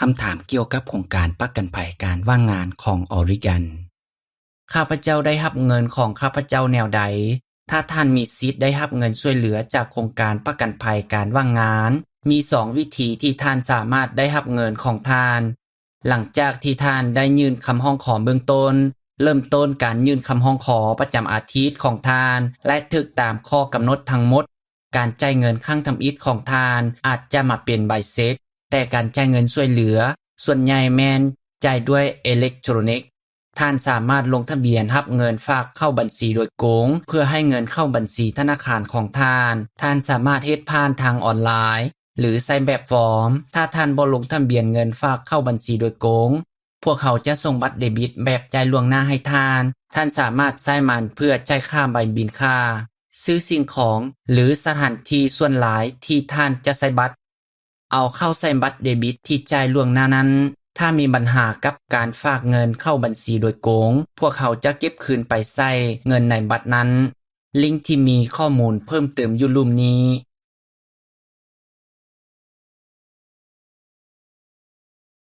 คำถามเกี่ยวกับโครงการประกันภัยการว่างงานของออริกันข้าพเจ้าได้รับเงินของข้าพเจ้าแนวใดถ้าท่านมีสิทธิ์ได้รับเงินช่วยเหลือจากโครงการประกันภัยการว่างงานมี2วิธีที่ท่านสามารถได้รับเงินของท่านหลังจากที่ท่านได้ยื่นคำร้องขอเบื้องต้นเริ่มต้นการยื่นคำร้องขอประจำอาทิตย์ของท่านและถูกตามข้อกำหนดทั้งหมดการจ่ายเงินขั้งทำอิฐของท่านอาจจะมาเป็นใบเสร็จแต่การจ่ายเงินช่วยเหลือส่วนใหญ่แม่นจ่ายด้วยอิเล็กทรอนิกส์ท่านสามารถลงทะเบียนรับเงินฝากเข้าบัญชีโดยโกงเพื่อให้เงินเข้าบัญชีธนาคารของท่านสามารถเฮ็ดผ่านทางออนไลน์หรือใส่แบบฟอร์มถ้าท่านบ่ลงทะเบียนเงินฝากเข้าบัญชีโดยโกงพวกเขาจะส่งบัตรเดบิตแบบจ่ายล่วงหน้าให้ท่านสามารถใช้มันเพื่อจ่ายค่าใบบินค่าซื้อสิ่งของหรือสถานที่ส่วนหลายที่ท่านจะใช้บัตรเอาเข้าใส่บัตรเดบิตที่จ่ายล่วงหน้านั้นถ้ามีปัญหากับการฝากเงินเข้าบัญชีโดยโกงพวกเขาจะเก็บคืนไปใส่เงินในบัตรนั้นลิงก์ที่มีข้อมูลเพิ่มเติมอยู่ลุ่มนี้